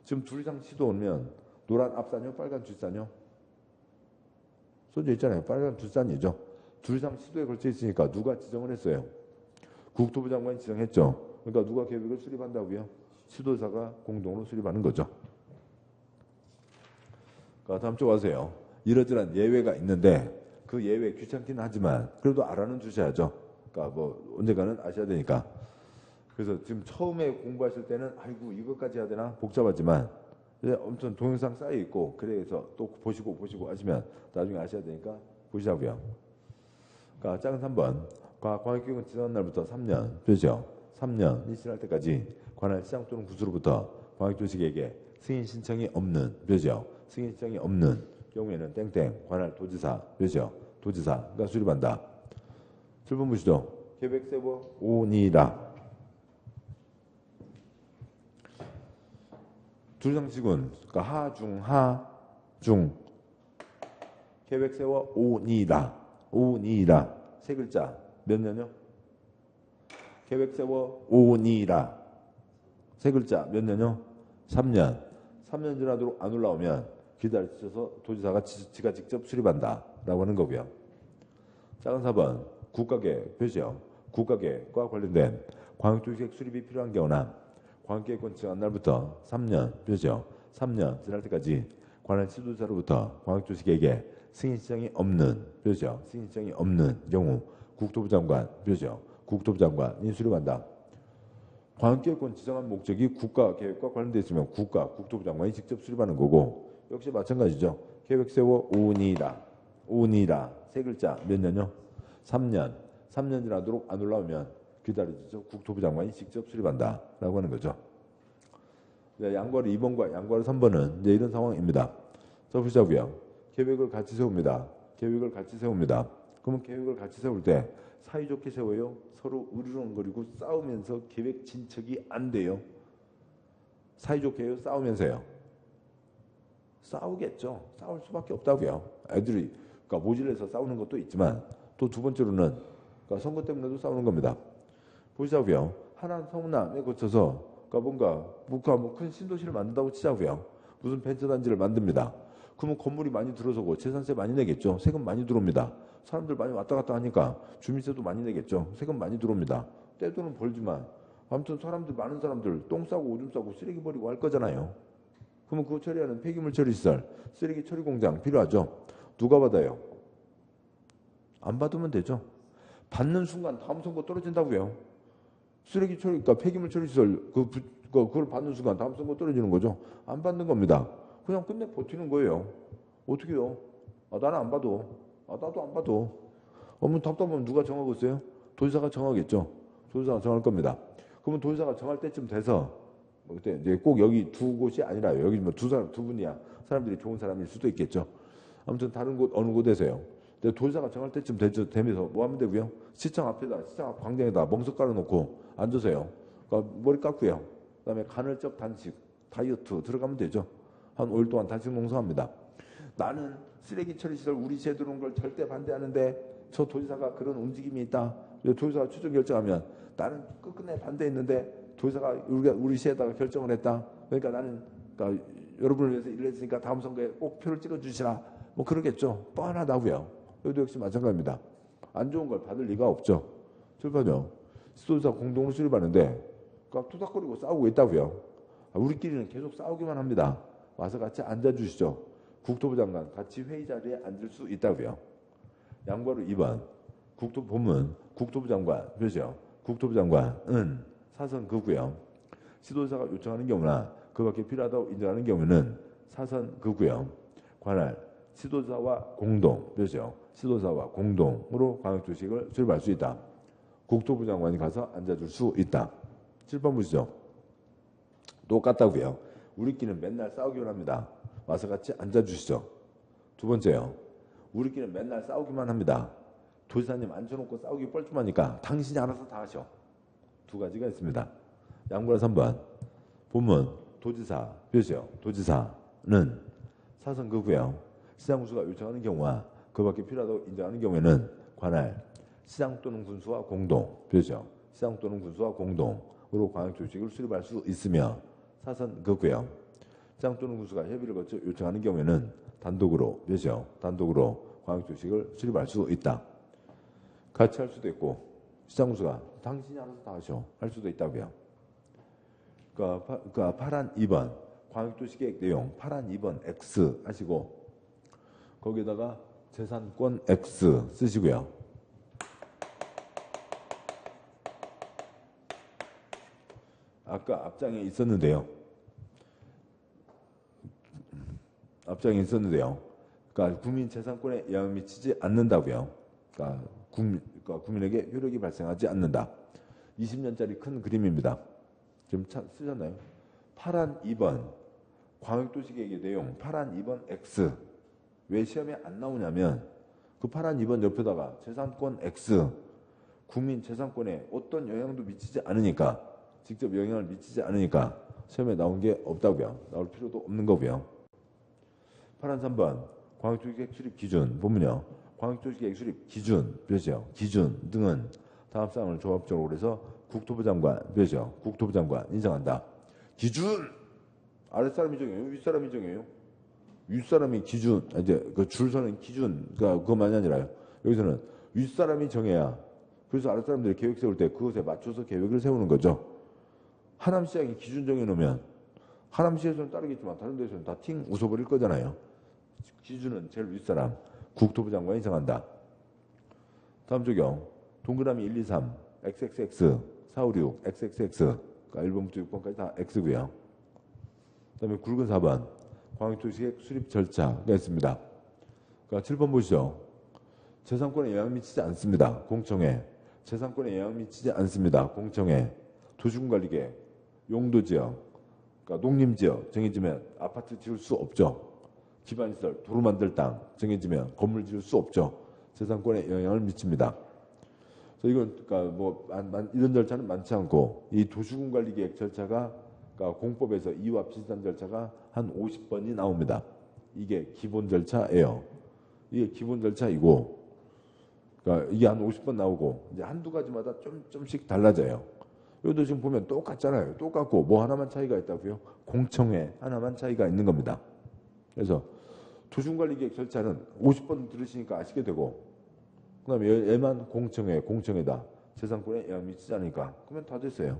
지금 두리상 시도 오면 노란 앞산이요 빨간 뒷산이요? 써져 있잖아요. 빨간 뒷산이죠. 두리상 시도에 걸쳐 있으니까 누가 지정을 했어요? 국토부 장관이 지정했죠. 그러니까 누가 계획을 수립한다고요? 시도사가 공동으로 수립하는 거죠. 그러니까 다음 쪽 와세요. 이러저러한 예외가 있는데 그 예외 귀찮긴 하지만 그래도 알아는 주셔야죠. 그러니까 뭐 언젠가는 아셔야 되니까. 그래서 지금 처음에 공부하실 때는 아이고 이것까지 해야 되나 복잡하지만 이제 엄청 동영상 쌓여 있고 그래서 또 보시고 하시면 나중에 아셔야 되니까 보시자고요. 그러니까 작은 3번 광역계획은 지정한 날부터 3년 표시요. 3년이 지날 때까지 관할 시장 또는 군수로부터 광역도시계획에 승인 신청이 없는 표시요. 승인 신청이 없는 경우에는 땡땡 관할 도지사 표시요. 도지사가 수립한다. 7번 보시죠. 계획 세워 오니라. 두상식은 그러니까 하중 계획 세워 오니라 세 글자 몇 년요? 계획 세워 오니라 세 글자 몇 년요? 3년. 3년 지나도록 안 올라오면 기다려서 도지사가 지가 직접 수립한다 라고 하는 거고요. 작은 4번 국가계획 표시요. 국가계획과 관련된 광역도시계획 수립이 필요한 경우나 광역계획권 지정한 날부터 3년 표시요. 3년 지날 때까지 관할 지도자로부터 광역도시계획에 승인 신청이 없는 표시요. 승인 신청이 없는 경우 국토부 장관 표시요. 국토부 장관이 수립한다. 광역계획권 지정한 목적이 국가계획과 관련되어 있으면 국토부 장관이 직접 수립하는 거고 역시 마찬가지죠. 계획 세워 오니라 세 글자 몇 년요? 3년. 3년 지나도록 안 올라오면 기다려주죠. 국토부 장관이 직접 수립한다 라고 하는 거죠. 양괄호 2번과 양괄호 3번은 이제 이런 상황입니다. 자 보자고요. 계획을 같이 세웁니다. 그러면 계획을 같이 세울 때 사이좋게 세워요? 서로 으르렁거리고 싸우면서 계획 진척이 안 돼요? 사이좋게 해요? 싸우면서요? 싸우겠죠. 싸울 수밖에 없다고요. 애들이 그러니까 모질에서 싸우는 것도 있지만 또 두 번째로는 그러니까 선거 때문에도 싸우는 겁니다. 보시자고요. 하나는 성남에 거쳐서 그러니까 뭔가 뭐 큰 신도시를 만든다고 치자고요. 무슨 벤처단지를 만듭니다. 그러면 건물이 많이 들어서고 재산세 많이 내겠죠. 세금 많이 들어옵니다. 사람들 많이 왔다 갔다 하니까 주민세도 많이 내겠죠. 세금 많이 들어옵니다. 떼돈은 벌지만 아무튼 많은 사람들 똥 싸고 오줌 싸고 쓰레기 버리고 할 거잖아요. 그러면 그거 처리하는 폐기물 처리시설, 쓰레기 처리 공장 필요하죠. 누가 받아요? 안 받으면 되죠. 받는 순간 다음 선거 떨어진다고요. 쓰레기 처리, 그러니까 폐기물 처리시설 그걸 받는 순간 다음 선거 떨어지는 거죠. 안 받는 겁니다. 그냥 끝내 버티는 거예요. 어떻게 해요? 나는 안 봐도. 나도 안 봐도. 답답하면 누가 정하겠어요? 도지사가 정하겠죠. 도지사가 정할 겁니다. 그러면 도지사가 정할 때쯤 돼서 그때 이제 꼭 여기 두 곳이 아니라요. 여기 뭐 두 분이야. 사람들이 좋은 사람일 수도 있겠죠. 아무튼 다른 곳 어느 곳에서요. 근데 도지사가 정할 때쯤 되면서 뭐 하면 되고요? 시청 앞 광장에다 멍석 깔아놓고 앉으세요. 그러니까 머리 깎고요. 그다음에 간헐적 단식, 다이어트 들어가면 되죠. 한 5일 동안 단식 농성합니다. 나는 쓰레기 처리 시설 우리 시에 들어온 걸 절대 반대하는데 저 도지사가 그런 움직임이 있다. 도지사가 최종 결정하면 나는 끝끝내 반대했는데 도지사가 우리 시에다가 결정을 했다. 그러니까 나는 여러분을 위해서 일을 했으니까 다음 선거에 꼭 표를 찍어주시라. 뭐 그러겠죠. 뻔하다고요. 여기도 역시 마찬가지입니다. 안 좋은 걸 받을 리가 없죠. 출판요. 시도지사 공동으로 수립하는데 투닥거리고 싸우고 있다고요. 우리끼리는 계속 싸우기만 합니다. 와서 같이 앉아주시죠. 국토부 장관 같이 회의 자리에 앉을 수 있다고요. 양괄호 2번 본문 국토부 장관 표시요. 국토부 장관은 사선 그고요. 시도지사가 요청하는 경우나 그밖에 필요하다고 인정하는 경우는 사선 그고요. 관할 시도지사와 공동 표시요. 시도지사와 공동으로 광역도시계획을 수립할 수 있다. 국토부 장관이 가서 앉아줄 수 있다. 7번 보시죠. 똑같다고요. 우리끼리는 맨날 싸우기만 합니다. 와서 같이 앉아주시죠. 두 번째요. 우리끼리는 맨날 싸우기만 합니다. 도지사님 앉혀놓고 싸우기 뻘쭘하니까 당신이 알아서 다 하셔. 두 가지가 있습니다. 양보라 3번. 본문 도지사 표시요. 도지사는 사선 그고요. 시장군수가 요청하는 경우와 그밖에 필요하다고 인정하는 경우에는 관할 시장 또는 군수와 공동 표시요. 시장 또는 군수와 공동으로 광역도시계획을 수립할 수 있으며 사선 그고요. 시장 또는 군수가 협의를 거쳐 요청하는 경우에는 단독으로 표시요. 단독으로 광역도시계획을 수립할 수 있다. 같이 할 수도 있고 시장 군수가 당신이 알아서 다 하셔 할 수도 있다고요. 그러니까 8안 2번 광역도시계획 내용 8안 2번 X 하시고 거기에다가 재산권 X 쓰시고요. 아까 앞장에 있었는데요. 그러니까 국민 재산권에 영향을 미치지 않는다고요. 그러니까 국민에게 효력이 발생하지 않는다. 20년짜리 큰 그림입니다. 지금 쓰셨나요? 8안 2번 광역도시계획의 내용 8안 2번 X 왜 시험에 안 나오냐면 그 8안 2번 옆에다가 재산권 X 국민 재산권에 어떤 영향도 미치지 않으니까, 직접 영향을 미치지 않으니까 시험에 나온 게 없다고요. 나올 필요도 없는 거고요. 파란 3번 광역조직액 수립 기준 보면요. 광역조직액 수립 기준 표시요. 기준 등은 다음 사항을 조합적으로 해서 국토부 장관 표시요. 국토부 장관 인정한다. 기준 아랫사람이 정해요? 윗사람이 정해요? 윗사람이 기준 이제 그 줄 서는 기준 그것만이 아니라요. 여기서는 윗사람이 정해야 그래서 아랫사람들이 계획 세울 때 그것에 맞춰서 계획을 세우는 거죠. 하남시장이 기준 정해놓으면 하남시에서는 따르겠지만 다른 데서는 다 팅 웃어버릴 거잖아요. 기준은 제일 윗사람 국토부 장관이 정한다. 다음 적용 동그라미 1, 2, 3 XXX 4, 5, 6 XXX 그러니까 1번부터 6번까지 다 X고요. 그 다음에 굵은 4번 광역조직액 수립 절차가 있습니다. 그러니까 7번 보시죠. 재산권에 영향 미치지 않습니다. 공청회. 재산권에 영향 미치지 않습니다. 공청회. 도시군관리계획, 용도지역, 그러니까 농림지역 정해지면 아파트 지을 수 없죠. 기반시설, 도로 만들 땅 정해지면 건물 지을 수 없죠. 재산권에 영향을 미칩니다. 그래서 이건 그러니까 뭐 이런 절차는 많지 않고 이 도시군관리계획 절차가 그러니까 공법에서 이와 비슷한 절차가 한 50번이 나옵니다. 이게 기본 절차예요. 이게 기본 절차이고, 그러니까 이게 한 50번 나오고 이제 한두 가지마다 좀씩 달라져요. 여기도 지금 보면 똑같잖아요. 똑같고 뭐 하나만 차이가 있다고요? 공청회 하나만 차이가 있는 겁니다. 그래서 도시군관리계획 절차는 50번 들으시니까 아시게 되고, 그다음에 얘만 공청회다. 재산권에 영향 미치지 않으니까 그러면 다 됐어요.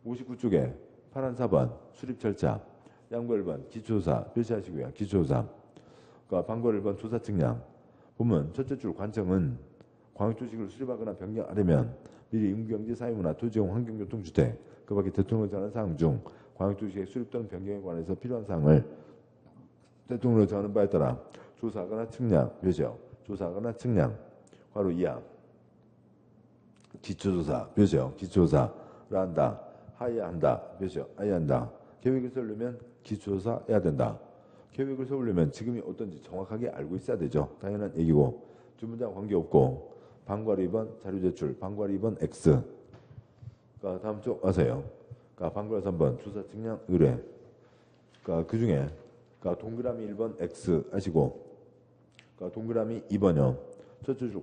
59쪽에 파란 4번 수립 절차, 양보 1번 기초조사 표시하시고요. 기초조사. 그러니까 방과 1번 조사 측량. 보면 첫째 줄 관청은 광역조직을 수립하거나 변경하려면 미리 인구경제, 사회문화, 토지용, 환경교통주택 그 밖에 대통령이 정하는 사항 중 광역조직의 수립 또는 변경에 관해서 필요한 사항을 대통령이 정하는 바에 따라 조사하거나 측량 표시요. 조사하거나 측량 괄호 이하 기초조사 표시요. 기초조사를 한다. 하여야 한다. 표시요. 하여야 한다. 계획을 세우려면 기초조사 해야 된다. 계획을 세우려면 지금이 어떤지 정확하게 알고 있어야 되죠. 당연한 얘기고 두 문장 관계없고 방과로 2번 자료 제출 방과로 2번 X. 그러니까 다음 쪽 와서요. 그러니까 방과로 3번 조사 측량 의뢰. 그러니까 그중에 그러니까 동그라미 1번 X 하시고 그러니까 동그라미 2번요. 첫째 줄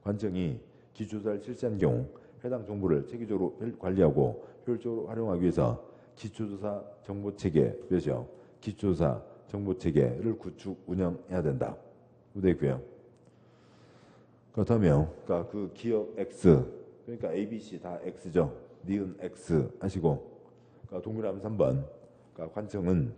관청이 기초조사를 실시한 경우 해당 정보를 체계적으로 관리하고 효율적으로 활용하기 위해서 기초조사 정보체계 몇이요? 기초조사 정보체계를 구축 운영해야 된다. 되어 있고요. 그렇다면 그러니까 그 기업 X 그러니까 ABC 다 X죠. 니은 X 하시고 그러니까 동그라미 3번 그러니까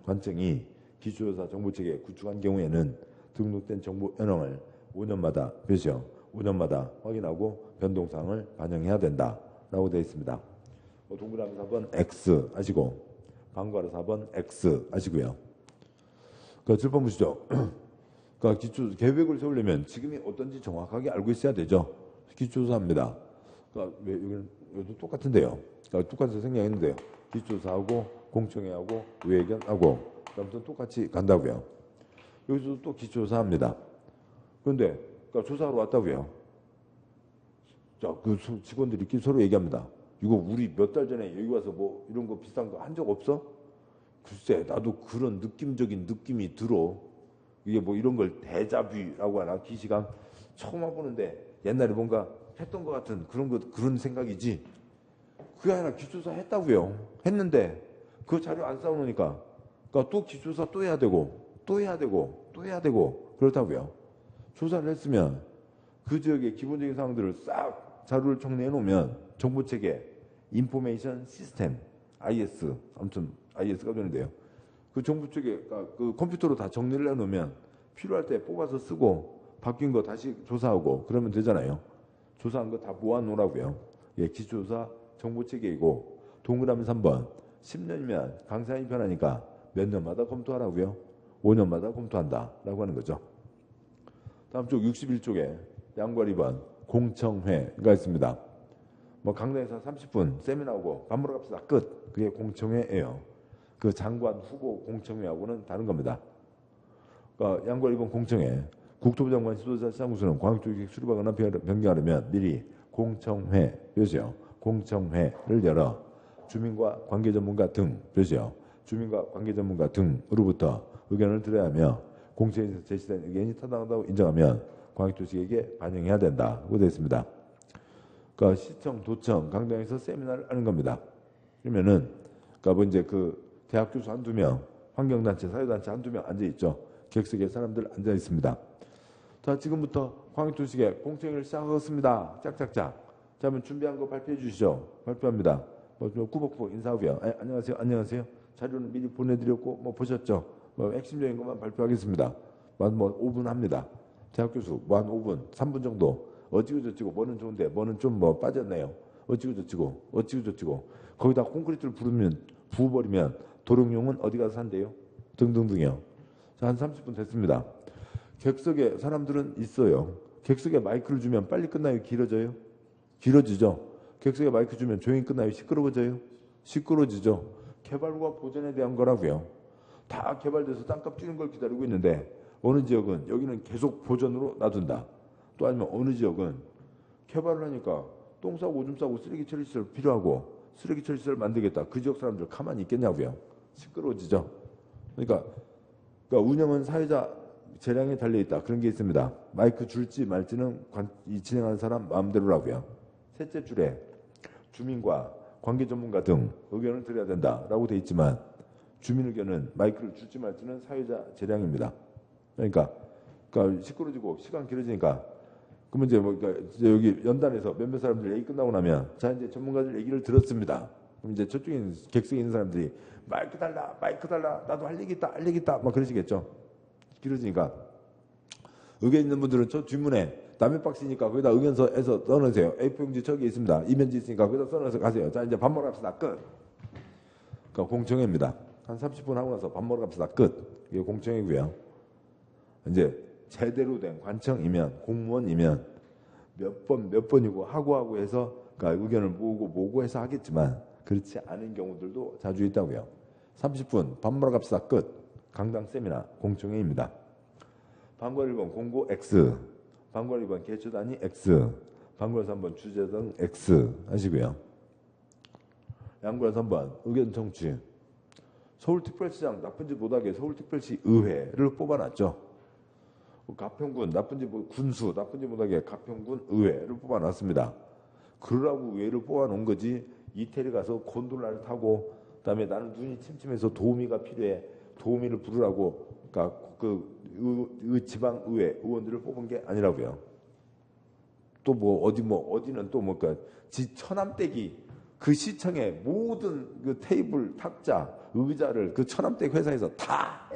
관청이 기초조사 정보체계 구축한 경우에는 등록된 정보 현황을 5년마다 몇이요? 5년마다 확인하고 변동사항을 반영해야 된다라고 되어 있습니다. 동그라미 4번 X 하시고 방과로 4번 X 하시고요. 그러니까 7번 보시죠. 그러니까 기초 계획을 세우려면 지금이 어떤지 정확하게 알고 있어야 되죠. 기초조사합니다. 그러니까 여기도 똑같은데요. 그러니까 똑같이 생략했는데요. 기초조사하고 공청회하고 의회견하고 아무튼 똑같이 간다고요. 여기서도 또 기초조사합니다. 그런데 그러니까 조사하러 왔다고요. 자, 그 직원들이 서로 얘기합니다. 이거 우리 몇 달 전에 여기 와서 뭐 이런 거 비싼 거 한 적 없어? 글쎄 나도 그런 느낌적인 느낌이 들어. 이게 뭐 이런 걸 데자뷰라고 하나 기시감 처음 와보는데 옛날에 뭔가 했던 것 같은 그런 생각이지. 그게 아니라 기초조사 했다고요. 했는데 그 자료 안 쌓아놓으니까 그러니까 또 기초조사 또 해야 되고 또 해야 되고 또 해야 되고 그렇다고요. 조사를 했으면 그 지역의 기본적인 사항들을 싹 자료를 정리해 놓으면 정보체계, 인포메이션 시스템, IS, 아무튼 IS가 되는데요. 그 정보체계, 그 컴퓨터로 다 정리를 해놓으면 필요할 때 뽑아서 쓰고 바뀐 거 다시 조사하고 그러면 되잖아요. 조사한 거 다 모아놓으라고요. 예, 기초조사 정보체계이고 동그라미 3번 10년이면 강산이 변하니까 몇 년마다 검토하라고요. 5년마다 검토한다라고 하는 거죠. 다음 쪽 61쪽에 양괄 2번 공청회가 있습니다. 뭐 강당에서 30분 세미나하고 밥 먹으러 갑시다. 끝. 그게 공청회예요. 그 장관 후보 공청회하고는 다른 겁니다. 그러니까 양괄 2번 공청회. 국토부 장관, 시도지사, 시장군수는 광역조직 수립하거나 변경하려면 미리 공청회, 벼죠. 공청회를 열어 주민과 관계 전문가 등, 벼죠. 주민과 관계 전문가 등으로부터 의견을 들어야 하며 공청회에서 제시된 의견이 타당하다고 인정하면 광역조직에게 반영해야 된다고 되어 있습니다. 그러니까 시청, 도청, 강당에서 세미나를 하는 겁니다. 그러면은 그러니까 뭐 이제 그 대학 교수 한두 명, 환경단체, 사회단체 한두 명 앉아 있죠. 객석에 사람들 앉아 있습니다. 자, 지금부터 광역조직에 공청회를 시작하겠습니다. 짝짝짝. 자, 그러면 준비한 거 발표해 주시죠. 발표합니다. 꾸벅꾸벅 인사하고요. 안녕하세요. 안녕하세요. 자료는 미리 보내드렸고 뭐 보셨죠? 뭐 핵심적인 것만 발표하겠습니다. 뭐 5분 합니다. 대학 교수 뭐 한 5분, 3분 정도 어찌고 저찌고 뭐는 좋은데 뭐는 좀 뭐 빠졌네요. 어찌고 저찌고 거기다 콘크리트를 부어버리면 도롱뇽은 어디 가서 산대요? 등등등이요. 자, 한 30분 됐습니다. 객석에 사람들은 있어요. 객석에 마이크를 주면 빨리 끝나요? 길어져요? 길어지죠. 객석에 마이크 주면 조용히 끝나요? 시끄러워져요? 시끄러워지죠. 개발과 보전에 대한 거라고요. 다 개발돼서 땅값 뛰는 걸 기다리고 있는데 어느 지역은 여기는 계속 보전으로 놔둔다. 또 아니면 어느 지역은 개발을 하니까 똥 싸고 오줌 싸고 쓰레기 처리시설 필요하고 쓰레기 처리시설 만들겠다. 그 지역 사람들 가만히 있겠냐고요. 시끄러워지죠. 그러니까 운영은 사회자 재량에 달려있다. 그런 게 있습니다. 마이크 줄지 말지는 이 진행하는 사람 마음대로라고요. 셋째 줄에 주민과 관계 전문가 등 의견을 드려야 된다라고 돼 있지만 주민 의견은 마이크를 줄지 말지는 사회자 재량입니다. 그러니까 시끄러지고 시간 길어지니까 그러면 이제 이제 여기 연단에서 몇몇 사람들 얘기 끝나고 나면 자 이제 전문가들 얘기를 들었습니다. 그럼 이제 저쪽에 객석에 있는 사람들이 마이크 달라 나도 할 얘기 있다 막 그러시겠죠. 길어지니까 의견 있는 분들은 저 뒷문에 남의 박스니까 거기다 의견서에서 써놓으세요. A4용지 저기 있습니다. 이면지 있으니까 거기다 써놓으서 가세요. 자 이제 밥 먹으러 갑시다. 끝. 그러니까 공청회입니다. 한 30분 하고 나서 밥 먹으러 갑시다. 끝. 이게 공청회고요. 이제 제대로 된 관청이면 공무원이면 몇 번이고 하고 해서 그러니까 의견을 모으고 해서 하겠지만 그렇지 않은 경우들도 자주 있다고요. 30분 밥 먹으러 갑시다. 끝. 강당 세미나 공청회입니다. 방관 1번 공고 X, 방관 2번 개최 단위 X, 방관 3번 주제 등 X 하시고요. 양관 3번 의견 청취. 서울특별시장 나쁜지 못하게 서울특별시 의회를 뽑아놨죠. 가평군 나쁜지 군수 나쁜지 못하게 가평군 의회를 뽑아놨습니다. 그러라고 의회를 뽑아놓은 거지 이태리 가서 곤돌라를 타고 그다음에 나는 눈이 침침해서 도우미가 필요해 도우미를 부르라고 그러니까 그 지방 의회 의원들을 뽑은 게 아니라고요. 또 어디는 또 그러니까 처남댁이 그 시청의 모든 그 테이블 탁자 의자를 그 처남댁 회사에서 다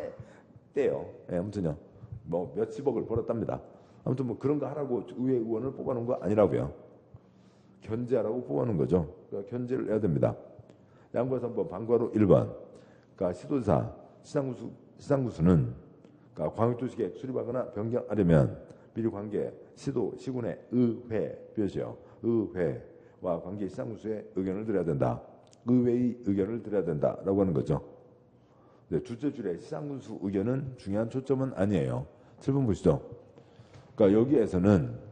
떼요. 네, 아무튼요. 뭐 몇십억을 벌었답니다. 아무튼 뭐 그런 거 하라고 의회 의원을 뽑아놓은 거 아니라고요. 견제하라고 뽑아놓은 거죠. 그러니까 견제를 해야 됩니다. 양과 3번 방과로 1번. 그러니까 시도지사, 시장군수는 그러니까 광역도시계획 수립하거나 변경하려면 미리 관계 시도, 시군의 의회, 뼈죠. 의회와 관계 시장군수의 의견을 드려야 된다. 의회의 의견을 드려야 된다라고 하는 거죠. 네, 둘째 줄에 시장군수 의견은 중요한 초점은 아니에요. 7번 보시죠. 그러니까 여기에서는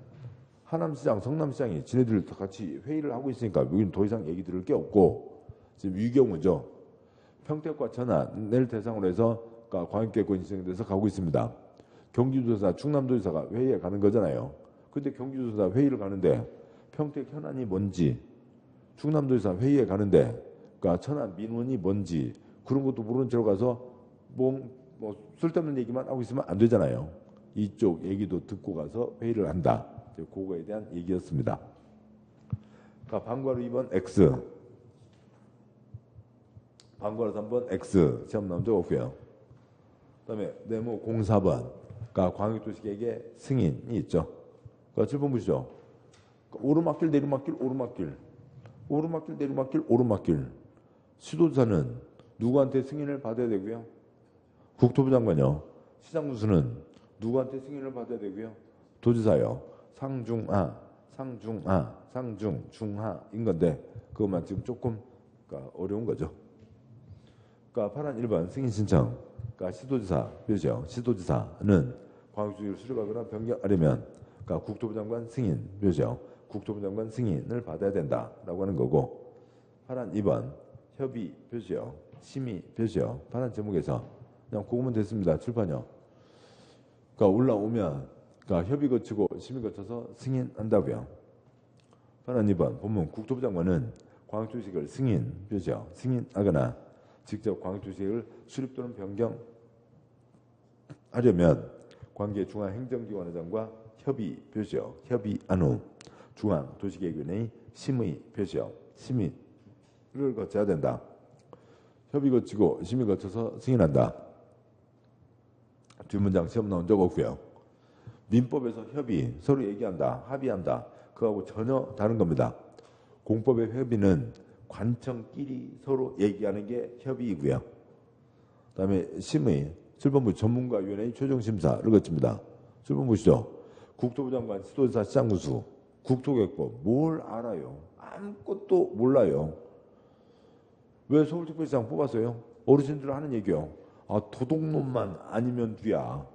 하남시장, 성남시장이 지네들 같이 회의를 하고 있으니까 여기는 더 이상 얘기 들을 게 없고 지금 위경우죠. 평택과 천안을 대상으로 해서 그러니까 광역계획권 시행돼서 가고 있습니다. 경기도지사, 충남도지사가 회의에 가는 거잖아요. 근데 경기도지사 회의를 가는데 평택 현안이 뭔지 충남도지사 회의에 가는데 그러니까 천안 민원이 뭔지 그런 것도 모르는 채로 가서 뭐 쓸데없는 얘기만 하고 있으면 안 되잖아요. 이쪽 얘기도 듣고 가서 회의를 한다. 그거에 대한 얘기였습니다. 그러니까 방과로 2번 X, 방과로 3번 X 시험 나온 적 없고요. 그다음에 네모 04번, 그러니까 광역도시계획의 승인이 있죠. 그러니까 7번 보시죠. 오르막길, 내리막길, 오르막길, 내리막길, 오르막길. 시도지사는 누구한테 승인을 받아야 되고요? 국토부 장관요. 시장군수는 누구한테 승인을 받아야 되고요? 도지사요. 상중하인 건데 그것만 지금 조금 그러니까 어려운 거죠. 그러니까 파란 1번 승인 신청. 그러니까 시도지사, 죠 시도지사는 광역주식을 수립하거나 변경하려면 그러니까 국토부 장관 승인 묘죠. 국토부 장관 승인을 받아야 된다라고 하는 거고 파란 2번 협의 표시요. 심의 표시요. 파란 제목에서 그냥 그거면 됐습니다. 칠판이요. 그러니까 올라오면 그러니까 협의 거치고 심의 거쳐서 승인한다고요. 파란 2번 본문 국토부 장관은 광역주식을 승인 표시요. 승인하거나 직접 광역주식을 수립 또는 변경하려면 관계 중앙행정기관회장과 협의 표시요. 협의한 후 중앙도시계획위원회의 심의 표시요. 심의를 거쳐야 된다. 협의 거치고 심의 거쳐서 승인한다. 뒷문장 시험 나온 적 없고요. 민법에서 협의, 서로 얘기한다, 합의한다. 그거하고 전혀 다른 겁니다. 공법의 협의는 관청끼리 서로 얘기하는 게 협의이고요. 그다음에 심의, 7번 보시죠. 전문가위원회의 최종심사를 거칩니다. 7번 보시죠. 국토부 장관, 시도지사, 시장군수, 국토계획법 뭘 알아요? 아무것도 몰라요. 왜 서울특별시장 뽑았어요? 어르신들 하는 얘기요. 아, 도둑놈만 아니면 뒤야.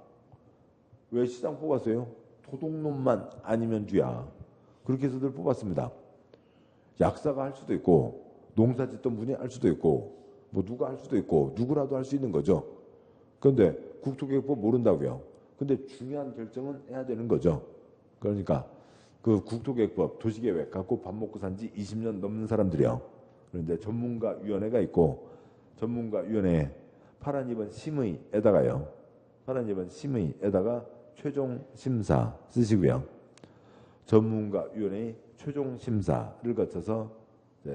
왜 시장 뽑았어요? 도둑놈만 아니면 뒤야. 그렇게 해서들 뽑았습니다. 약사가 할 수도 있고 농사 짓던 분이 할 수도 있고 뭐 누가 할 수도 있고 누구라도 할 수 있는 거죠. 그런데 국토계획법 모른다고요. 근데 중요한 결정은 해야 되는 거죠. 그러니까 그 국토계획법 도시계획 갖고 밥 먹고 산 지 20년 넘는 사람들이요. 그런데 전문가위원회가 있고 전문가위원회 파란 2번 심의에다가요. 파란 2번 심의에다가 최종심사 쓰시고요. 전문가위원회의 최종심사를 거쳐서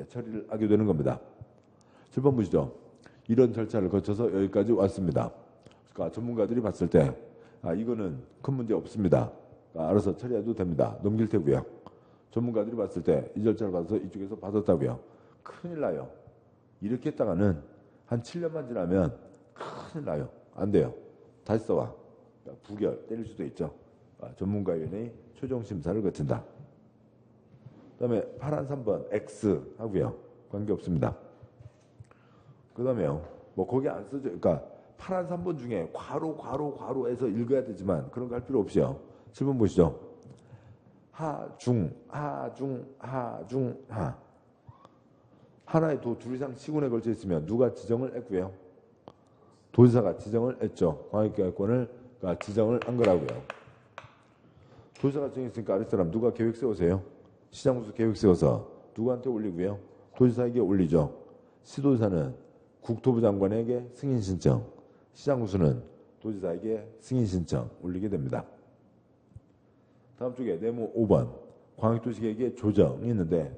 처리를 하게 되는 겁니다. 7번 보시죠. 이런 절차를 거쳐서 여기까지 왔습니다. 그러니까 전문가들이 봤을 때 이거는 큰 문제 없습니다. 알아서 처리해도 됩니다. 넘길 테고요. 전문가들이 봤을 때 이 절차를 받아서 이쪽에서 받았다고요. 큰일 나요. 이렇게 했다가는 한 7년만 지나면 큰일 나요. 안 돼요. 다시 써와. 부결 때릴 수도 있죠. 전문가위원회의 최종심사를 거친다. 그 다음에 파란 3번 X 하고요. 관계없습니다. 그 다음에요. 뭐 거기 안 써져. 그러니까 파란 3번 중에 괄호에서 읽어야 되지만 그런 거 할 필요 없이요. 7번 보시죠. 하중 하나의 도 둘 이상 시군에 걸쳐 있으면 누가 지정을 했고요. 도지사가 지정을 했죠. 광역계획권을 지정을 한 거라고요. 도지사가 정했으니까 아랫사람 누가 계획 세우세요? 시장군수 계획 세워서 누구한테 올리고요? 도지사에게 올리죠. 시도지사는 국토부 장관에게 승인 신청, 시장군수는 도지사에게 승인 신청 올리게 됩니다. 다음 쪽에 네모 5번 광역도시계획의 조정이 있는데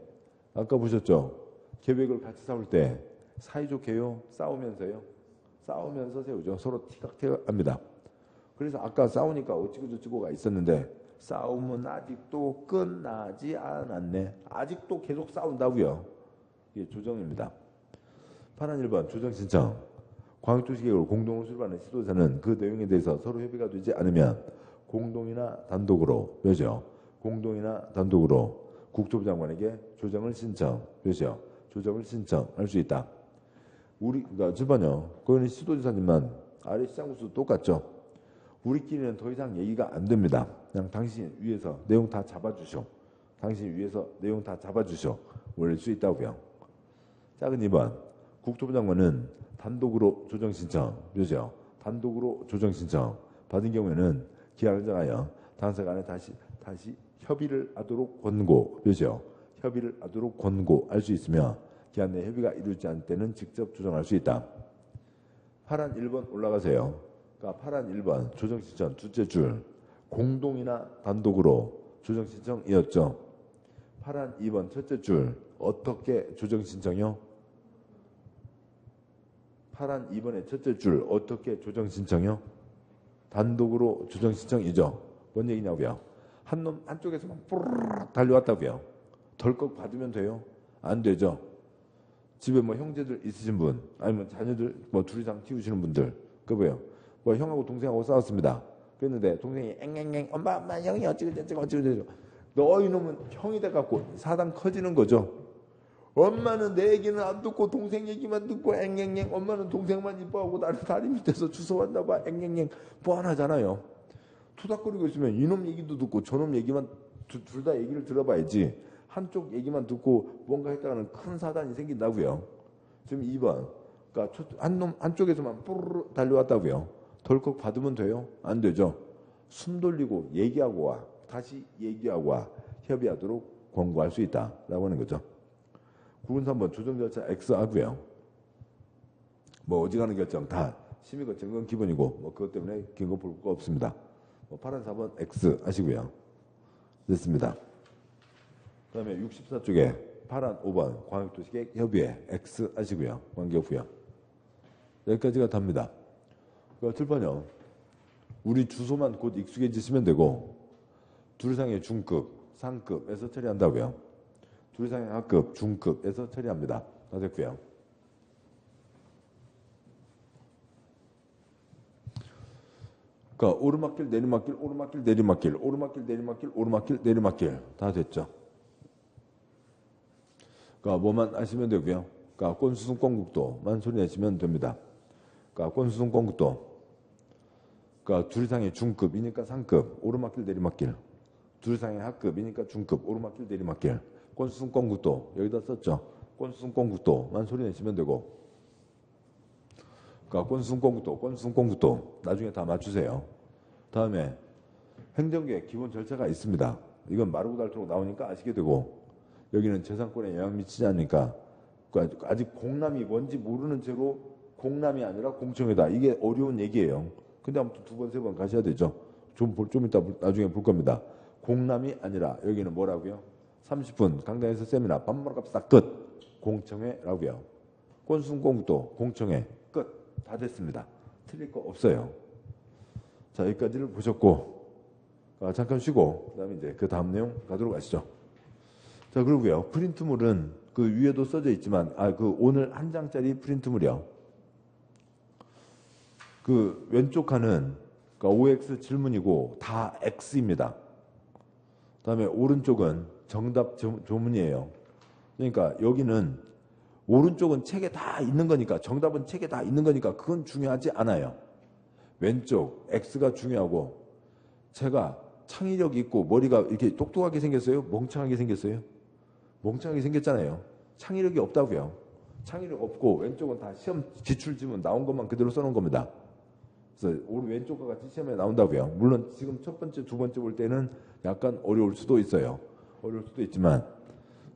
아까 보셨죠? 계획을 같이 세울 때 사이좋게요? 싸우면서요? 싸우면서 세우죠. 서로 티격태격합니다. 그래서 아까 싸우니까 어찌고저찌고가 있었는데 싸움은 아직도 끝나지 않았네. 아직도 계속 싸운다고요. 이게 조정입니다. 파란 1번 조정 신청. 광역도시계획을 공동으로 수립하는 시도지사는 그 내용에 대해서 서로 협의가 되지 않으면 공동이나 단독으로 묘죠. 공동이나 단독으로 국토부 장관에게 조정을 신청 묘죠. 조정을 신청할 수 있다. 그러니까 7번요. 거기는 시도지사님만 아래 시장군수 똑같죠. 우리끼리는 더 이상 얘기가 안 됩니다. 그냥 당신 위에서 내용 다 잡아주셔. 당신 위에서 내용 다 잡아주셔. 올릴 수 있다고요. 작은 2번. 국토부 장관은 단독으로 조정 신청 묘죠. 단독으로 조정 신청 받은 경우에는 기한을 정하여 당사 간에 다시 협의를 하도록 권고 묘죠. 협의를 하도록 권고할 수 있으며 기한 내 협의가 이루어지지 않을 때는 직접 조정할 수 있다. 파란 1번 올라가세요. 그러니까 파란 1번 조정신청 둘째 줄 공동이나 단독으로 조정신청이었죠. 파란 2번 첫째 줄 어떻게 조정신청이요? 파란 2번의 첫째 줄 어떻게 조정신청이요? 단독으로 조정신청이죠. 뭔 얘기냐고요? 한쪽에서만 뿌르르 달려왔다고요. 덜컥 받으면 돼요? 안 되죠. 집에 뭐 형제들 있으신 분, 아니면 자녀들 뭐 둘 이상 키우시는 분들, 그 뭐요? 뭐 형하고 동생하고 싸웠습니다. 그랬는데 동생이 앵앵앵 엄마 형이 어찌고 너 이놈은 형이 돼갖고 사당 커지는 거죠. 엄마는 내 얘기는 안 듣고 동생 얘기만 듣고 앵앵앵 엄마는 동생만 이뻐하고 나를 다리 밑에서 주워왔나 봐 앵앵앵 뻔하잖아요. 투닥거리고 있으면 이놈 얘기도 듣고 저놈 얘기만 둘 다 얘기를 들어봐야지 한쪽 얘기만 듣고 뭔가 했다가는 큰 사단이 생긴다고요. 지금 2번. 그러니까 한쪽에서만 뿌르르 달려왔다고요. 덜컥 받으면 돼요? 안 되죠. 숨 돌리고 얘기하고 와. 다시 얘기하고 와. 협의하도록 권고할 수 있다라고 하는 거죠. 9번 3번 조정 절차 X 하고요. 뭐 어지간한 결정 다 심의가 증거는 기본이고 뭐 그것 때문에 근거 볼 거 없습니다. 뭐 8번 4번 X 하시고요. 됐습니다. 그 다음에 64쪽에 8번 5번 광역도시계획 협의회 X 하시고요. 관계없고요. 여기까지가 답니다. 그 7번요. 우리 주소만 곧 익숙해지시면 되고 둘 이상의 중급, 상급에서 처리한다고요. 둘 이상의 하급, 중급에서 처리합니다. 다 됐고요. 그러니까 오르막길, 내리막길, 오르막길, 내리막길, 오르막길, 내리막길, 오르막길, 내리막길 다 됐죠. 그러니까 뭐만 아시면 되고요. 그러니까 꼰수순 꼰국도만 소리 내시면 됩니다. 그러니까 꼰수순 꼰국도. 그러니까 둘 이상의 중급이니까 상급, 오르막길, 내리막길. 둘 이상의 하급이니까 중급, 오르막길, 내리막길. 꼰수순 꼰국도 여기다 썼죠. 꼰수순 꼰국도만 소리 내시면 되고. 그러니까 꼰수순 꼰국도, 꼰수순 꼰국도 나중에 다 맞추세요. 다음에 행정계획 기본 절차가 있습니다. 이건 마르고 닳도록 나오니까 아시게 되고 여기는 재산권에 영향 미치지 않으니까 아직 공람이 뭔지 모르는 채로 공람이 아니라 공청회다. 이게 어려운 얘기예요. 근데 아무튼 2번, 3번 가셔야 되죠. 좀 이따 나중에 볼 겁니다. 공람이 아니라 여기는 뭐라고요? 30분 강당에서 세미나 밥 먹으러 갑시다. 끝. 공청회라고요. 꼰수순 꼰국도 공청회 끝. 다 됐습니다. 틀릴 거 없어요. 자, 여기까지를 보셨고 잠깐 쉬고 그다음에 이제 그 다음 내용 가도록 하시죠. 자, 그리고요. 프린트물은 그 위에도 써져 있지만 그 오늘 한 장짜리 프린트물이요. 그 왼쪽 칸은 그러니까 OX 질문이고 다 X입니다. 그다음에 오른쪽은 정답 조문이에요. 그러니까 여기는 오른쪽은 책에 다 있는 거니까 정답은 책에 다 있는 거니까 그건 중요하지 않아요. 왼쪽 X가 중요하고 제가 창의력 있고 머리가 이렇게 똑똑하게 생겼어요? 멍청하게 생겼어요? 멍청하게 생겼잖아요. 창의력이 없다고요. 창의력 없고 왼쪽은 다 시험 기출지문 나온 것만 그대로 써놓은 겁니다. 그래서 왼쪽과 같이 시험에 나온다고요. 물론 지금 첫 번째, 두 번째 볼 때는 약간 어려울 수도 있어요. 어려울 수도 있지만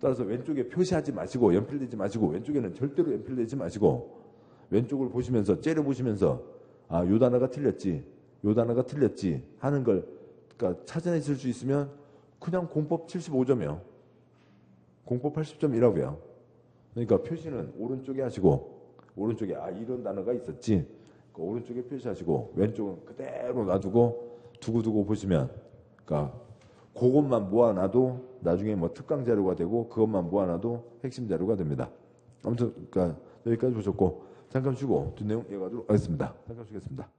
따라서 왼쪽에 표시하지 마시고 연필내지 마시고 왼쪽에는 절대로 연필내지 마시고 왼쪽을 보시면서 째려보시면서 요 단어가 틀렸지 요 단어가 틀렸지 하는 걸 그러니까 찾아내실 수 있으면 그냥 공법 75점이요. 공법 80점이라고요. 그러니까 표시는 오른쪽에 하시고 오른쪽에 이런 단어가 있었지 그 오른쪽에 표시하시고 왼쪽은 그대로 놔두고 두고 보시면 그러니까 그것만 모아놔도 나중에 뭐 특강 자료가 되고 그것만 모아놔도 핵심 자료가 됩니다. 아무튼 그러니까 여기까지 보셨고 잠깐 쉬고 뒷내용 이어가도록 하겠습니다. 잠깐 쉬겠습니다.